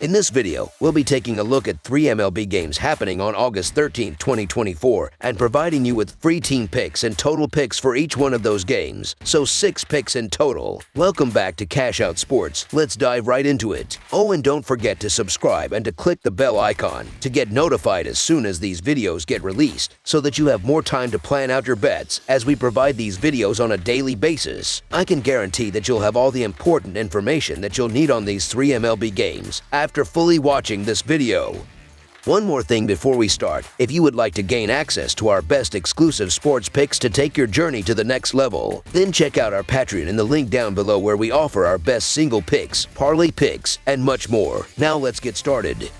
In this video, we'll be taking a look at 3 MLB games happening on August 13, 2024, and providing you with free team picks and total picks for each one of those games, so 6 picks in total. Welcome back to Cash Out Sports. Let's dive right into it. Oh, and don't forget to subscribe and to click the bell icon to get notified as soon as these videos get released, so that you have more time to plan out your bets as we provide these videos on a daily basis. I can guarantee that you'll have all the important information that you'll need on these 3 MLB games after fully watching this video. One more thing before we start, if you would like to gain access to our best exclusive sports picks to take your journey to the next level, then check out our Patreon in the link down below where we offer our best single picks, parlay picks, and much more. Now let's get started.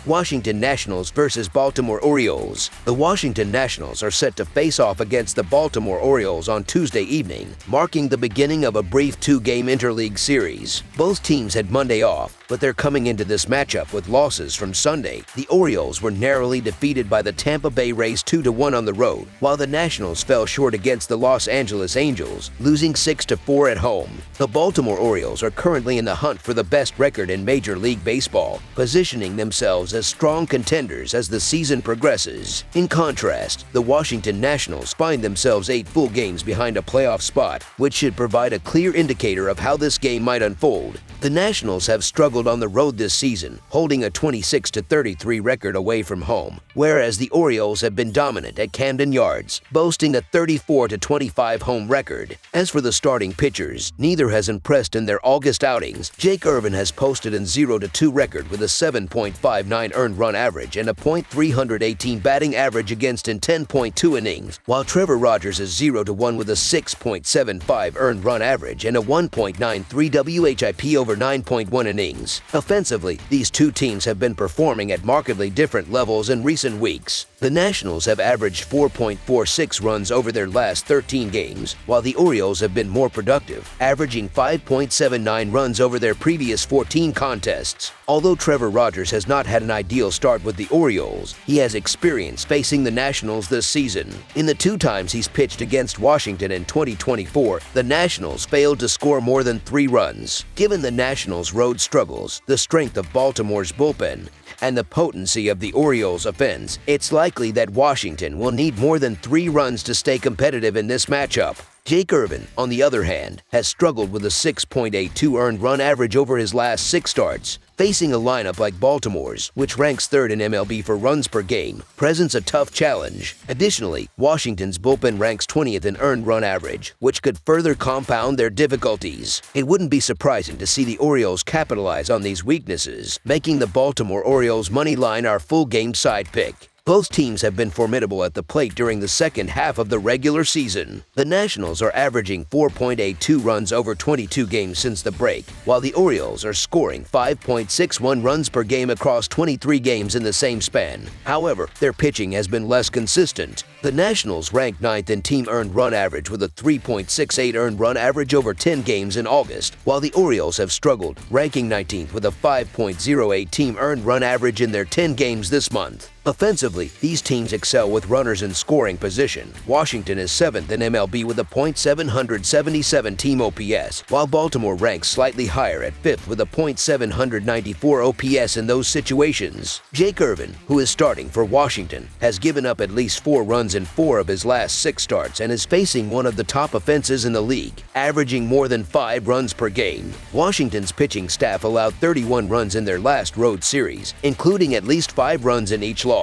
Washington Nationals versus Baltimore Orioles. The Washington Nationals are set to face off against the Baltimore Orioles on Tuesday evening, marking the beginning of a brief 2-game interleague series. Both teams had Monday off, but they're coming into this matchup with losses from Sunday. The Orioles were narrowly defeated by the Tampa Bay Rays 2-1 on the road, while the Nationals fell short against the Los Angeles Angels, losing 6-4 at home. The Baltimore Orioles are currently in the hunt for the best record in Major League Baseball, positioning themselves as strong contenders as the season progresses. In contrast, the Washington Nationals find themselves 8 full games behind a playoff spot, which should provide a clear indicator of how this game might unfold. The Nationals have struggled on the road this season, holding a 26-33 record away from home, whereas the Orioles have been dominant at Camden Yards, boasting a 34-25 home record. As for the starting pitchers, neither has impressed in their August outings. Jake Irvin has posted an 0-2 record with a 7.59 earned run average and a .318 batting average against in 10.2 innings, while Trevor Rogers is 0-1 with a 6.75 earned run average and a 1.93 WHIP over 9.1 innings. Offensively, these two teams have been performing at markedly different levels in recent weeks. The Nationals have averaged 4.46 runs over their last 13 games, while the Orioles have been more productive, averaging 5.79 runs over their previous 14 contests. Although Trevor Rogers has not had an ideal start with the Orioles, he has experience facing the Nationals this season. In the 2 times he's pitched against Washington in 2024, the Nationals failed to score more than 3 runs. Given the Nationals' road struggles, the strength of Baltimore's bullpen, and the potency of the Orioles' offense, it's likely that Washington will need more than 3 runs to stay competitive in this matchup. Jake Irvin, on the other hand, has struggled with a 6.82 earned run average over his last 6 starts. Facing a lineup like Baltimore's, which ranks 3rd in MLB for runs per game, presents a tough challenge. Additionally, Washington's bullpen ranks 20th in earned run average, which could further compound their difficulties. It wouldn't be surprising to see the Orioles capitalize on these weaknesses, making the Baltimore Orioles money line our full game side pick. Both teams have been formidable at the plate during the second half of the regular season. The Nationals are averaging 4.82 runs over 22 games since the break, while the Orioles are scoring 5.61 runs per game across 23 games in the same span. However, their pitching has been less consistent. The Nationals rank 9th in team earned run average with a 3.68 earned run average over 10 games in August, while the Orioles have struggled, ranking 19th with a 5.08 team earned run average in their 10 games this month. Offensively, these teams excel with runners in scoring position. Washington is 7th in MLB with a .777 team OPS, while Baltimore ranks slightly higher at 5th with a .794 OPS in those situations. Jake Irvin, who is starting for Washington, has given up at least 4 runs in 4 of his last 6 starts and is facing one of the top offenses in the league, averaging more than 5 runs per game. Washington's pitching staff allowed 31 runs in their last road series, including at least 5 runs in each loss.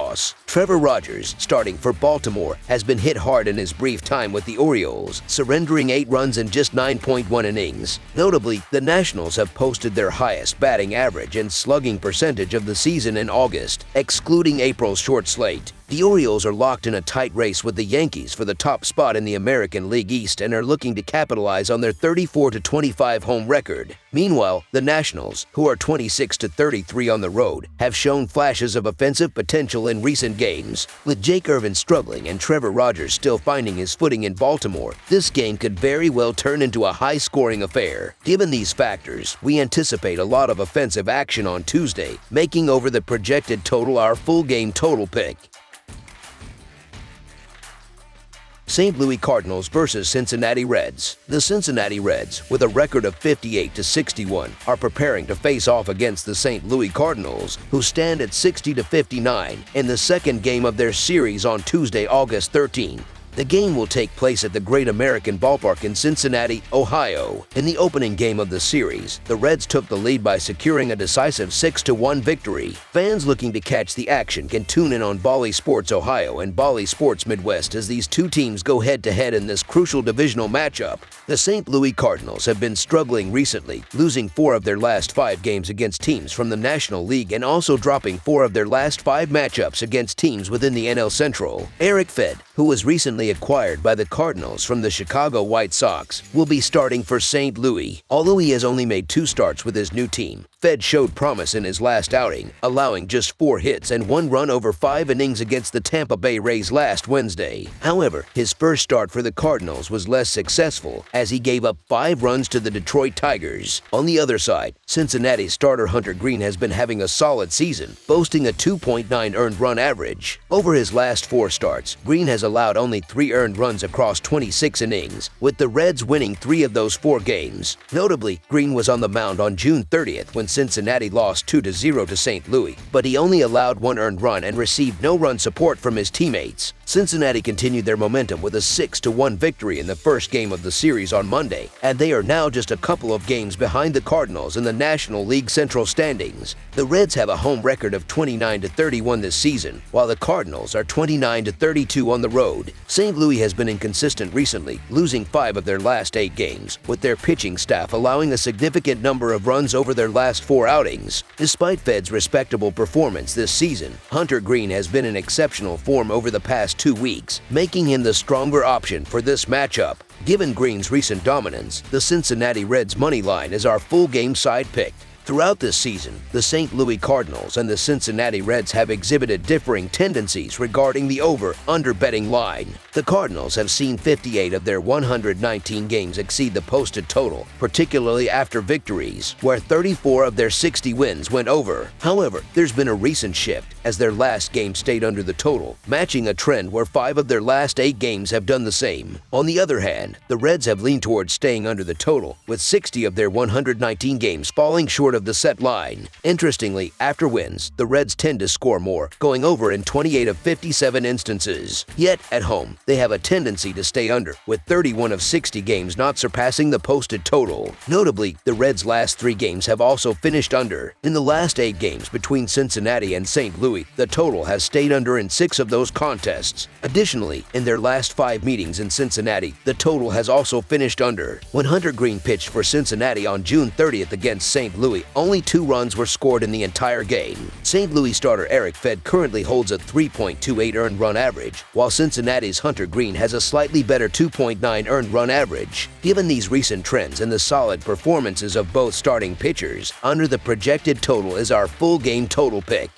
Trevor Rogers, starting for Baltimore, has been hit hard in his brief time with the Orioles, surrendering 8 runs in just 9.1 innings. Notably, the Nationals have posted their highest batting average and slugging percentage of the season in August, excluding April's short slate. The Orioles are locked in a tight race with the Yankees for the top spot in the American League East and are looking to capitalize on their 34-25 home record. Meanwhile, the Nationals, who are 26-33 on the road, have shown flashes of offensive potential in recent games. With Jake Irvin struggling and Trevor Rogers still finding his footing in Baltimore, this game could very well turn into a high-scoring affair. Given these factors, we anticipate a lot of offensive action on Tuesday, making over the projected total our full game total pick. St. Louis Cardinals versus Cincinnati Reds. The Cincinnati Reds, with a record of 58-61, are preparing to face off against the St. Louis Cardinals, who stand at 60-59 in the second game of their series on Tuesday, August 13. The game will take place at the Great American Ballpark in Cincinnati, Ohio. In the opening game of the series, the Reds took the lead by securing a decisive 6-1 victory. Fans looking to catch the action can tune in on Bally Sports Ohio and Bally Sports Midwest as these two teams go head-to-head in this crucial divisional matchup. The St. Louis Cardinals have been struggling recently, losing 4 of their last 5 games against teams from the National League and also dropping 4 of their last 5 matchups against teams within the NL Central. Eric Fed, who was recently acquired by the Cardinals from the Chicago White Sox, will be starting for St. Louis. Although he has only made 2 starts with his new team, Fed showed promise in his last outing, allowing just 4 hits and 1 run over 5 innings against the Tampa Bay Rays last Wednesday. However, his first start for the Cardinals was less successful as he gave up 5 runs to the Detroit Tigers. On the other side, Cincinnati starter Hunter Greene has been having a solid season, boasting a 2.9 earned run average. Over his last 4 starts, Greene has allowed only 3 earned runs across 26 innings, with the Reds winning 3 of those 4 games. Notably, Greene was on the mound on June 30th when Cincinnati lost 2-0 to St. Louis, but he only allowed 1 earned run and received no run support from his teammates. Cincinnati continued their momentum with a 6-1 victory in the first game of the series on Monday, and they are now just a couple of games behind the Cardinals in the National League Central standings. The Reds have a home record of 29-31 this season, while the Cardinals are 29-32 on the road. St. Louis has been inconsistent recently, losing 5 of their last 8 games, with their pitching staff allowing a significant number of runs over their last 4 outings. Despite Fed's respectable performance this season, Hunter Greene has been in exceptional form over the past 2 weeks, making him the stronger option for this matchup. Given Greene's recent dominance, the Cincinnati Reds money line is our full game side pick. Throughout this season, the St. Louis Cardinals and the Cincinnati Reds have exhibited differing tendencies regarding the over-under betting line. The Cardinals have seen 58 of their 119 games exceed the posted total, particularly after victories, where 34 of their 60 wins went over. However, there's been a recent shift, as their last game stayed under the total, matching a trend where 5 of their last 8 games have done the same. On the other hand, the Reds have leaned towards staying under the total, with 60 of their 119 games falling short of the set line. Interestingly, after wins, the Reds tend to score more, going over in 28 of 57 instances. Yet, at home, they have a tendency to stay under, with 31 of 60 games not surpassing the posted total. Notably, the Reds' last 3 games have also finished under. In the last 8 games between Cincinnati and St. Louis, the total has stayed under in 6 of those contests. Additionally, in their last 5 meetings in Cincinnati, the total has also finished under. When Hunter Greene pitched for Cincinnati on June 30th against St. Louis, only 2 runs were scored in the entire game. St. Louis starter Eric Fed currently holds a 3.28 earned run average, while Cincinnati's Hunter Greene has a slightly better 2.9 earned run average. Given these recent trends and the solid performances of both starting pitchers, under the projected total is our full game total pick.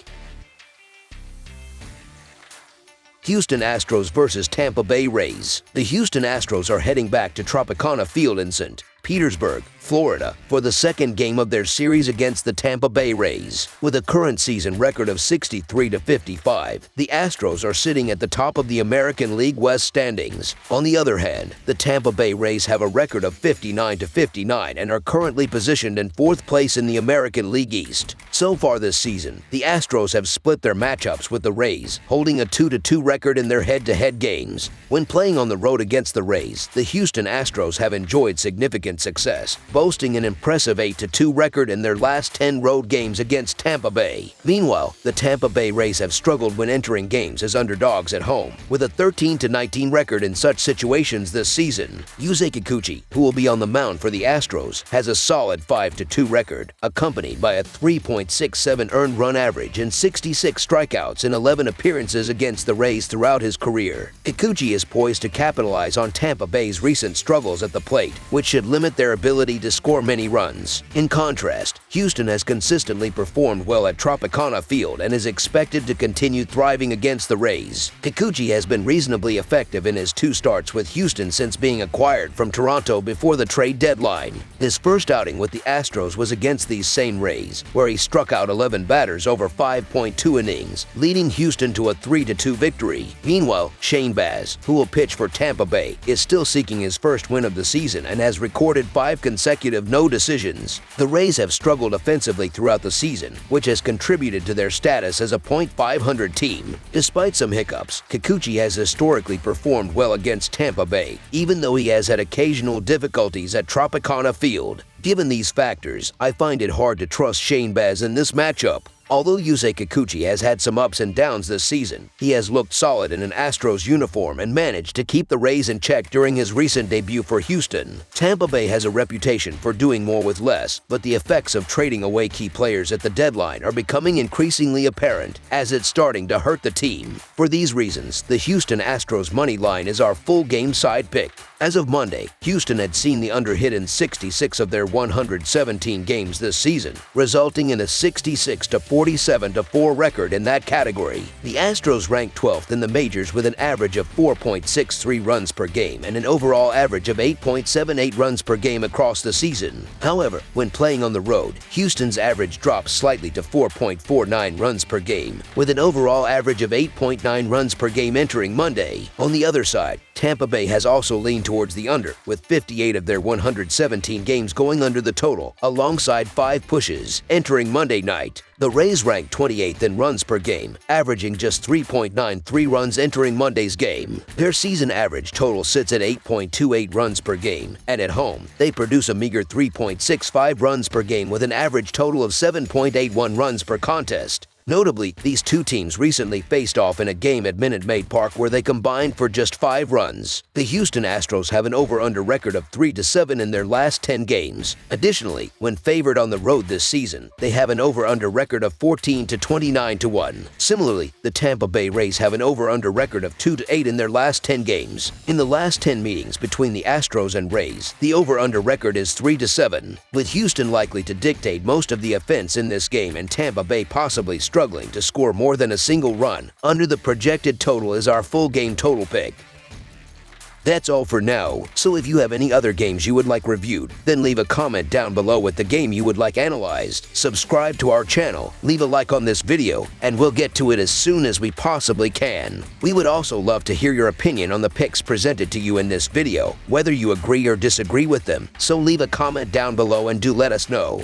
Houston Astros versus Tampa Bay Rays. The Houston Astros are heading back to Tropicana Field in St. Petersburg, Florida, for the second game of their series against the Tampa Bay Rays. With a current season record of 63-55, the Astros are sitting at the top of the American League West standings. On the other hand, the Tampa Bay Rays have a record of 59-59 and are currently positioned in 4th place in the American League East. So far this season, the Astros have split their matchups with the Rays, holding a 2-2 record in their head-to-head games. When playing on the road against the Rays, the Houston Astros have enjoyed significant success, boasting an impressive 8-2 record in their last 10 road games against Tampa Bay. Meanwhile, the Tampa Bay Rays have struggled when entering games as underdogs at home, with a 13-19 record in such situations this season. Yusei Kikuchi, who will be on the mound for the Astros, has a solid 5-2 record, accompanied by a 3.67 earned run average and 66 strikeouts in 11 appearances against the Rays throughout his career. Kikuchi is poised to capitalize on Tampa Bay's recent struggles at the plate, which should limit limit their ability to score many runs. In contrast, Houston has consistently performed well at Tropicana Field and is expected to continue thriving against the Rays. Kikuchi has been reasonably effective in his 2 starts with Houston since being acquired from Toronto before the trade deadline. His first outing with the Astros was against these same Rays, where he struck out 11 batters over 5.2 innings, leading Houston to a 3-2 victory. Meanwhile, Shane Baz, who will pitch for Tampa Bay, is still seeking his first win of the season and has recorded 5 consecutive no decisions. The Rays have struggled offensively throughout the season, which has contributed to their status as a .500 team. Despite some hiccups, Kikuchi has historically performed well against Tampa Bay, even though he has had occasional difficulties at Tropicana Field. Given these factors, I find it hard to trust Shane Baz in this matchup. Although Yusei Kikuchi has had some ups and downs this season, he has looked solid in an Astros uniform and managed to keep the Rays in check during his recent debut for Houston. Tampa Bay has a reputation for doing more with less, but the effects of trading away key players at the deadline are becoming increasingly apparent as it's starting to hurt the team. For these reasons, the Houston Astros money line is our full game side pick. As of Monday, Houston had seen the under hit in 66 of their 117 games this season, resulting in a 66-47-4 record in that category. The Astros ranked 12th in the majors with an average of 4.63 runs per game and an overall average of 8.78 runs per game across the season. However, when playing on the road, Houston's average dropped slightly to 4.49 runs per game, with an overall average of 8.9 runs per game entering Monday. On the other side, Tampa Bay has also leaned towards the under, with 58 of their 117 games going under the total, alongside 5 pushes. Entering Monday night, the Rays ranked 28th in runs per game, averaging just 3.93 runs entering Monday's game. Their season average total sits at 8.28 runs per game, and at home, they produce a meager 3.65 runs per game with an average total of 7.81 runs per contest. Notably, these two teams recently faced off in a game at Minute Maid Park where they combined for just 5 runs. The Houston Astros have an over-under record of 3-7 in their last 10 games. Additionally, when favored on the road this season, they have an over-under record of 14-29-1. Similarly, the Tampa Bay Rays have an over-under record of 2-8 in their last 10 games. In the last 10 meetings between the Astros and Rays, the over-under record is 3-7, with Houston likely to dictate most of the offense in this game and Tampa Bay possibly struggling to score more than a single run. Under the projected total is our full game total pick. That's all for now, so if you have any other games you would like reviewed, then leave a comment down below with the game you would like analyzed. Subscribe to our channel, leave a like on this video, and we'll get to it as soon as we possibly can. We would also love to hear your opinion on the picks presented to you in this video, whether you agree or disagree with them, so leave a comment down below and do let us know.